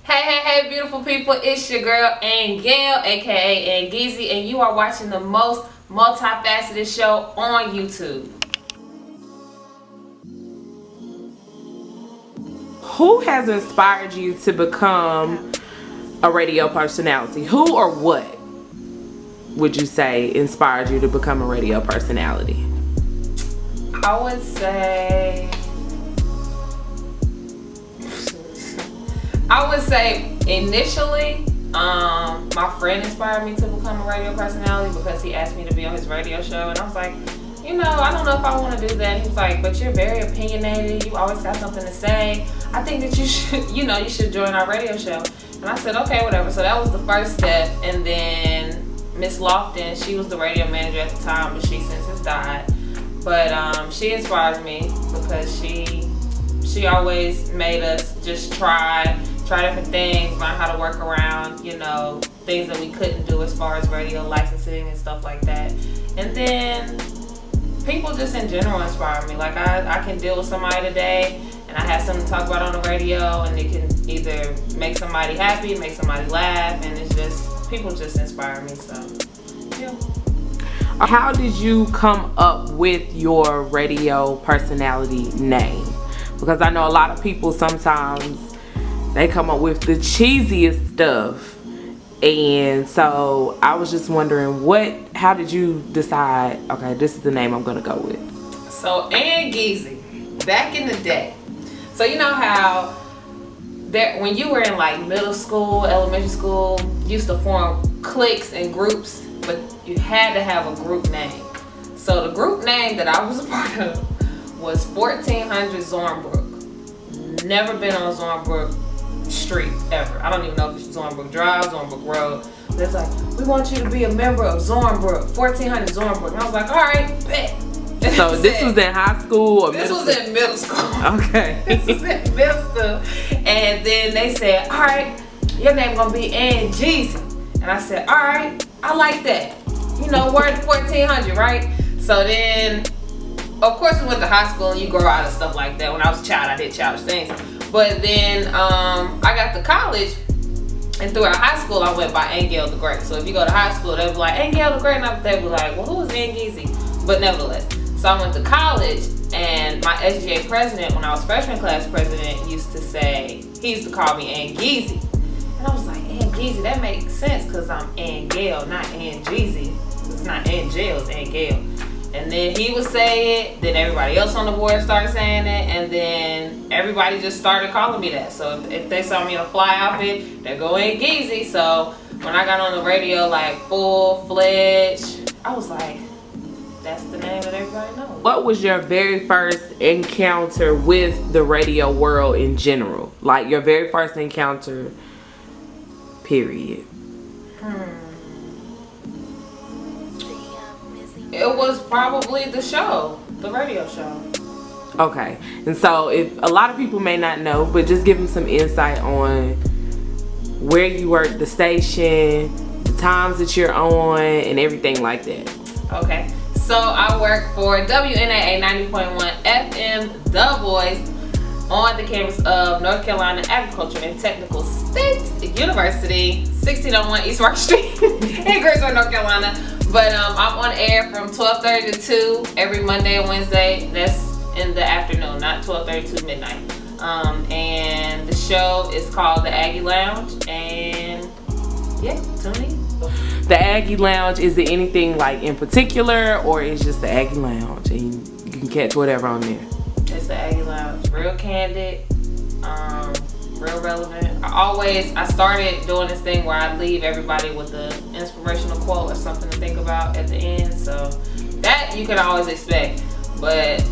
Hey, beautiful people, it's your girl Angail, aka Angeezy, and you are watching the most multifaceted show on YouTube. Who has inspired you to become a radio personality? Who or what would you say inspired you to become a radio personality? I would say initially, my friend inspired me to become a radio personality because he asked me to be on his radio show, and I was like, I don't know if I want to do that. He was like, but you're very opinionated. You always got something to say. I think that you should, you should join our radio show. And I said, okay, whatever. So that was the first step. And then Miss Lofton, she was the radio manager at the time, but she since has died. But she inspires me because she always made us just try different things, learn how to work around, things that we couldn't do as far as radio licensing and stuff like that. And then people just in general inspire me. Like I can deal with somebody today and I have something to talk about on the radio, and it can either make somebody happy, make somebody laugh, and it's just, people just inspire me, so yeah. How did you come up with your radio personality name? Because I know a lot of people sometimes they come up with the cheesiest stuff, and so I was just wondering, how did you decide, okay, this is the name I'm gonna go with? So Angeezy, back in the day, so you know how when you were in like middle school, elementary school, you used to form cliques and groups, but you had to have a group name. So the group name that I was a part of was 1400 Zornbrook. Never been on Zornbrook Street ever. I don't even know if it's Zornbrook Drive, Zornbrook Road. But it's like, we want you to be a member of Zornbrook, 1400 Zornbrook. And I was like, all right, bet. So this was in high school or middle school? This was in middle school. Okay. This was in middle school. And then they said, all right, your name gonna be Angeezy. And I said, all right, I like that. Word 1400, right? So then, of course, we went to high school and you grow out of stuff like that. When I was a child, I did childish things. But then I got to college, and throughout high school, I went by Angail the Great. So if you go to high school, they'll be like, Angail the Great, and they'll be like, well, who is Angeezy? But nevertheless, so I went to college, and my SGA president, when I was freshman class president, he used to call me Angeezy. And I was like, Angeezy, that makes sense because I'm Angail, not Angeezy. It's not Angail, it's Angail. And then he would say it, then everybody else on the board started saying it, and then everybody just started calling me that. So if they saw me in a fly outfit, they'd go Angeezy. So when I got on the radio like full-fledged, I was like, that's the name that everybody knows. What was your very first encounter with the radio world in general? Like your very first encounter, period. It was probably the radio show. Okay, and so if a lot of people may not know, but just give them some insight on where you work, the station, the times that you're on, and everything like that. Okay, so I work for WNAA 90.1 FM, The Voice, on the campus of North Carolina Agriculture and Technical State University, 1601 East Market Street in Greensboro, North Carolina. But I'm on air from 12:30 to 2 every Monday and Wednesday. That's in the afternoon, not 12:30 to midnight. And the show is called the Aggie Lounge, and yeah, tune in. The Aggie Lounge, is there anything like in particular, or is just the Aggie Lounge and you can catch whatever on there? It's the Aggie Lounge, real candid, real relevant. I started doing this thing where I leave everybody with an inspirational quote or something to think about at the end. So that you can always expect, but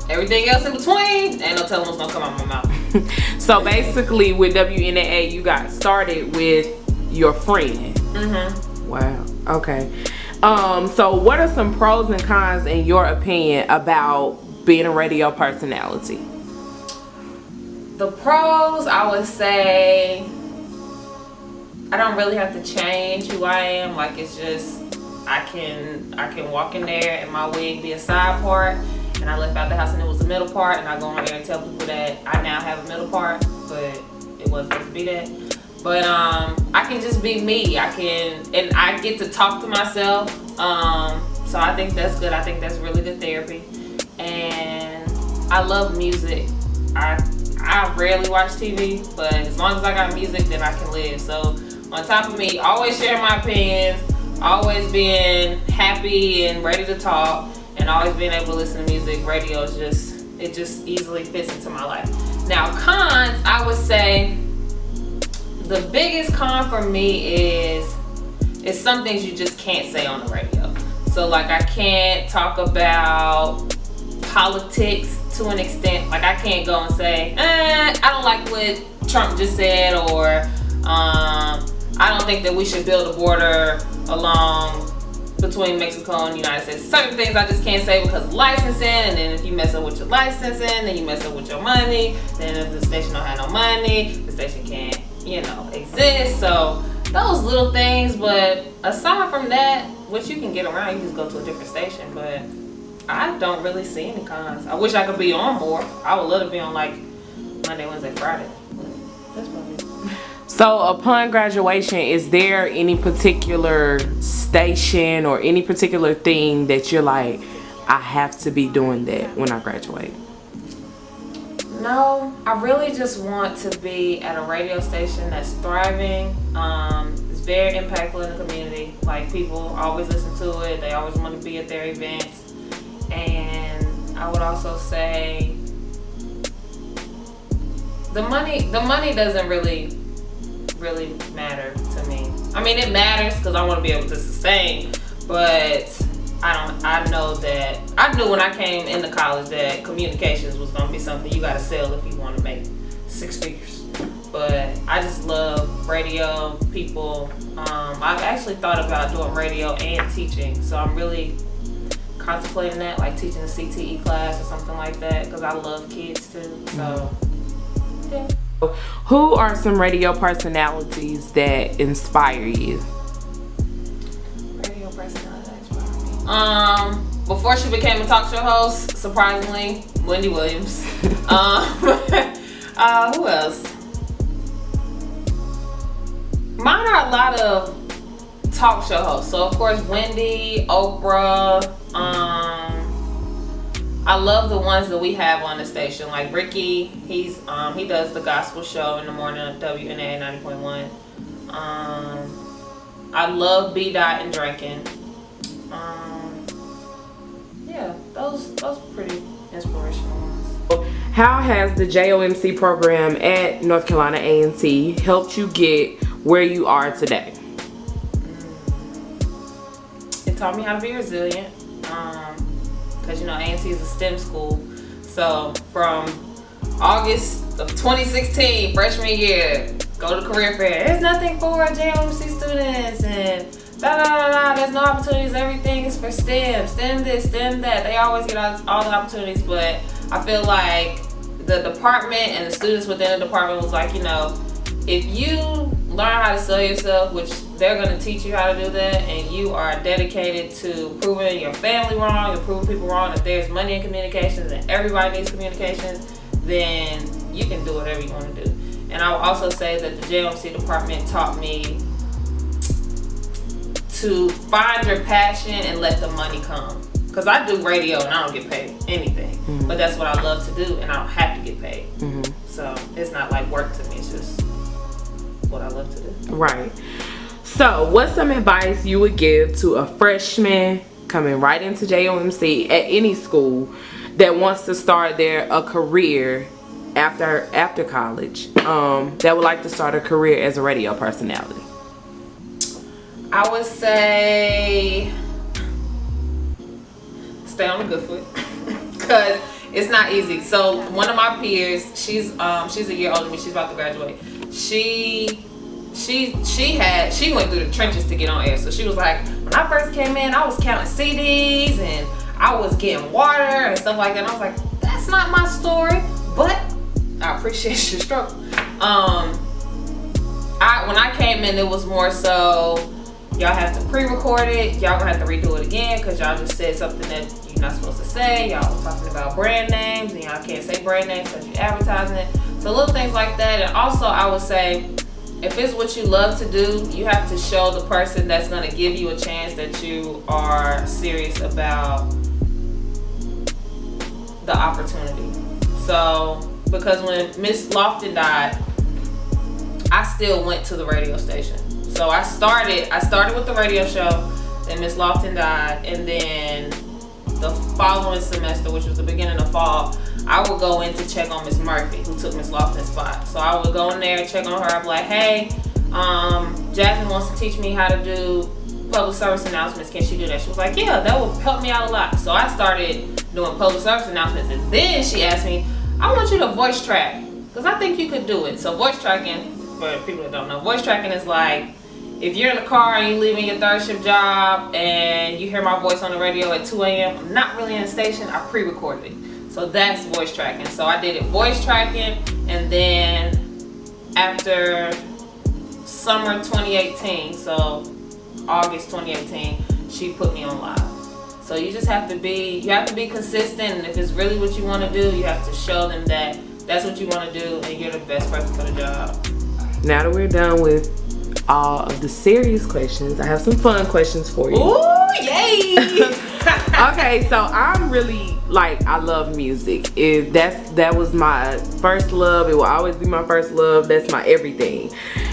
everything else in between, ain't no telling what's gonna come out of my mouth. So basically with WNAA, you got started with your friend. Wow, okay. So what are some pros and cons in your opinion about being a radio personality? The pros, I would say, I don't really have to change who I am. Like, it's just, I can walk in there and my wig be a side part, and I left out the house and it was a middle part, and I go on air and tell people that I now have a middle part, but it wasn't supposed to be that. But I can just be me. And I get to talk to myself. So I think that's good. I think that's really good therapy. And I love music. I rarely watch TV, but as long as I got music, then I can live. So on top of me, always sharing my opinions, always being happy and ready to talk, and always being able to listen to music, radio is just easily fits into my life. Now cons, I would say the biggest con for me is some things you just can't say on the radio. So like I can't talk about politics to an extent. Like I can't go and say, I don't like what Trump just said, or I don't think that we should build a border along between Mexico and the United States. Certain things I just can't say because of licensing, and then if you mess up with your licensing, then you mess up with your money. Then if the station don't have no money, the station can't, exist. So those little things, but aside from that, which you can get around, you just go to a different station, but I don't really see any cons. I wish I could be on more. I would love to be on like Monday, Wednesday, Friday. That's about it. So upon graduation, is there any particular station or any particular thing that you're like, I have to be doing that when I graduate? No, I really just want to be at a radio station that's thriving. It's very impactful in the community. Like people always listen to it. They always want to be at their events. And I would also say the money doesn't really matter to me. I mean, it matters because I want to be able to sustain, but I knew when I came into college that communications was going to be something you got to sell if you want to make six figures. But I just love radio, people. I've actually thought about doing radio and teaching, so I'm really contemplating that, like teaching a CTE class or something like that, because I love kids too. So yeah. Who are some radio personalities that inspire you? Radio personality that inspire me. Before she became a talk show host, surprisingly, Wendy Williams. Who else? Mine are a lot of talk show hosts. So of course Wendy, Oprah. I love the ones that we have on the station, like Ricky. He does the gospel show in the morning at WNAA 90.1. I love B. Dot and Drinking. Yeah, those pretty inspirational ones. How has the JOMC program at North Carolina A&T helped you get where you are today? It taught me how to be resilient. Because A&T is a STEM school. So from August of 2016, freshman year, go to career fair. There's nothing for JOMC students and there's no opportunities. Everything is for STEM. STEM this, STEM that. They always get all the opportunities, but I feel like the department and the students within the department was like, if you learn how to sell yourself, which they're going to teach you how to do that, and you are dedicated to proving your family wrong and proving people wrong, that there's money in communications and everybody needs communications, then you can do whatever you want to do. And I will also say that the JOMC department taught me to find your passion and let the money come. Because I do radio and I don't get paid anything. Mm-hmm. But that's what I love to do and I don't have to get paid. Mm-hmm. So it's not like work to me, it's just what I love to do. Right. So what's some advice you would give to a freshman coming right into JOMC at any school that wants to start a career after college, that would like to start a career as a radio personality? I would say stay on the good foot because it's not easy. So one of my peers, she's a year older than me, she's about to graduate. She went through the trenches to get on air. So she was like, when I first came in, I was counting CDs and I was getting water and stuff like that. And I was like, that's not my story, but I appreciate your struggle. When I came in, it was more so, y'all have to pre-record it, y'all gonna have to redo it again because y'all just said something that you're not supposed to say. Y'all was talking about brand names and y'all can't say brand names because you're advertising it. So little things like that. And also I would say, if it's what you love to do, you have to show the person that's going to give you a chance that you are serious about the opportunity. So, because when Miss Lofton died, I still went to the radio station. So I started with the radio show, then Miss Lofton died, and then the following semester, which was the beginning of fall, I would go in to check on Miss Murphy, who took Miss Lofton's spot. So I would go in there, check on her. I'd be like, hey, Jasmine wants to teach me how to do public service announcements. Can she do that? She was like, yeah, that will help me out a lot. So I started doing public service announcements, and then she asked me, I want you to voice track, because I think you could do it. So voice tracking, for people that don't know, voice tracking is like, if you're in the car and you're leaving your third shift job and you hear my voice on the radio at 2 a.m., I'm not really in the station, I pre-recorded it. So that's voice tracking. So I did it voice tracking, and then after summer 2018, so August 2018, she put me on live. So you just have to be consistent, and if it's really what you want to do, you have to show them that that's what you want to do and you're the best person for the job. Now that we're done with all of the serious questions, I have some fun questions for you. Ooh, yay! Okay, so I'm really like, I love music. That was my first love. It will always be my first love. That's my everything.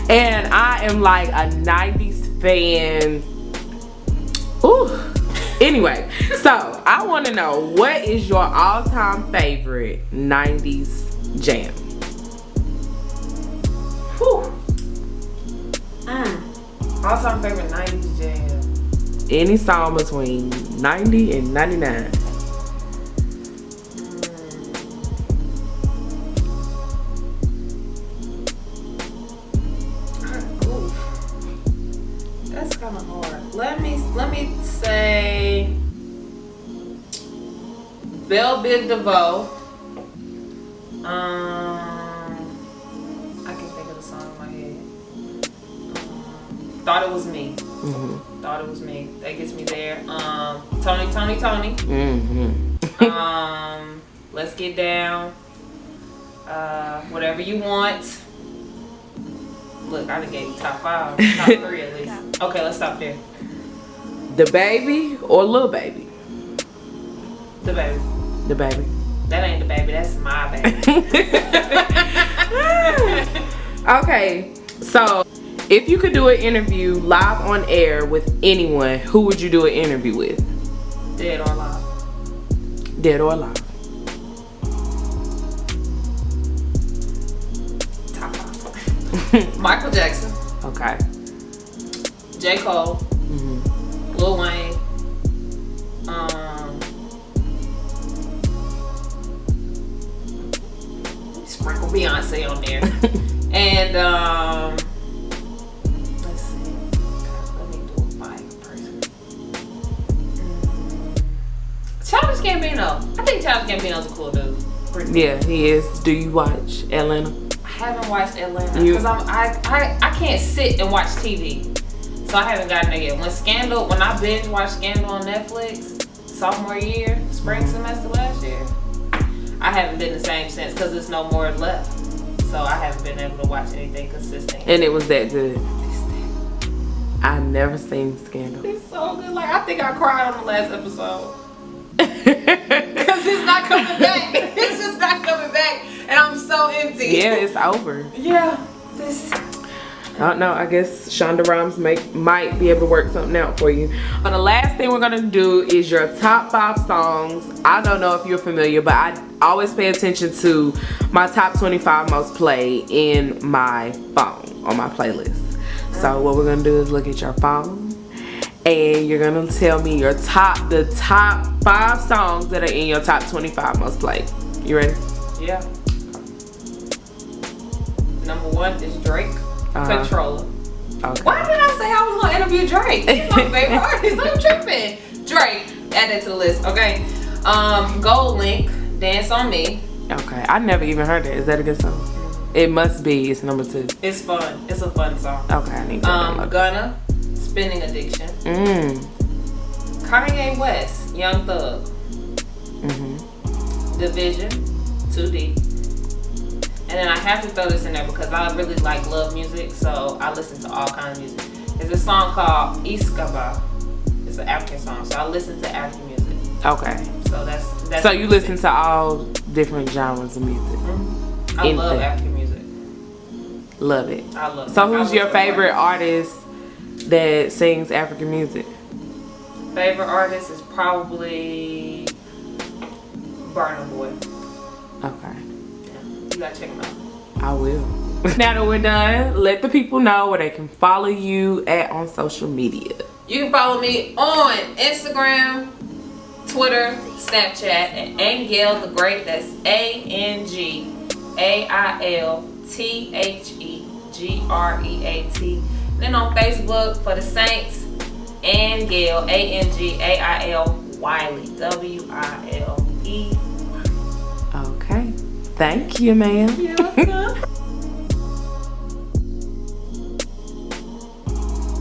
And I am like a 90s fan. Ooh. Anyway, so I want to know, what is your all-time favorite 90s jam? Whew. All-time favorite 90s jam. Any song between 90 and 99. That's kind of hard. Let me say Belle Biv DeVoe. I can think of the song in my head. Thought It Was Me. Mm-hmm. Thought It Was Me. That gets me there. Tony. Mm-hmm. Let's Get Down. Whatever You Want. Look, I done gave you top 5, top 3 at least. Okay, let's stop there. The Baby or Lil Baby? The Baby. The Baby. That ain't the baby, that's my baby. Okay, so if you could do an interview live on air with anyone, who would you do an interview with? Dead or alive. Dead or alive. Top 5. Michael Jackson. Okay. J. Cole. Mm-hmm. Lil Wayne. Sprinkle Beyonce on there. And let's see. Let me do a fire person. Childish Gambino. I think Childish Gambino's a cool dude. Yeah, he is. Do you watch Atlanta? I haven't watched Atlanta because I can't sit and watch TV. So I haven't gotten there yet. When I binge watched Scandal on Netflix sophomore year, spring semester last year, I haven't been the same since because there's no more left. So I haven't been able to watch anything consistent. And it was that good. I never seen Scandal. It's so good. Like, I think I cried on the last episode. Because it's not coming back. It's just not coming back. And I'm so empty. Yeah, it's over. Yeah. I don't know. I guess Shonda Rhimes might be able to work something out for you. But the last thing we're gonna do is your top 5 songs. I don't know if you're familiar, but I always pay attention to my top 25 most played in my phone on my playlist. So what we're gonna do is look at your phone, and you're gonna tell me the top 5 songs that are in your top 25 most played. You ready? Yeah. Number 1 is Drake. Controller. Okay. Why did I say I was gonna interview Drake? He's my favorite artist. I'm tripping. Drake, add that to the list. Okay. Gold Link, Dance on Me. Okay, I never even heard that. Is that a good song? It must be. It's number 2. It's fun. It's a fun song. Okay, I need to Gunna, Spending Addiction. Kanye West, Young Thug. Division, 2D. And then I have to throw this in there because I really love music, so I listen to all kinds of music. There's a song called Iskaba. It's an African song, so I listen to African music. Okay. So that's so you listen to all different genres of music. Mm-hmm. I love African music. Love it. I love it. So who's your favorite artist that sings African music? Favorite artist is probably Burna Boy. Okay. Yeah, you gotta check him out. I will. Now that we're done, let the people know where they can follow you at on social media. You can follow me on Instagram, Twitter, Snapchat at Angail the Great. That's ANGAILTHEGREAT. Then on Facebook for the Saints, Angail, ANGAIL Wiley, WILE. Okay. Thank you, ma'am. You're welcome.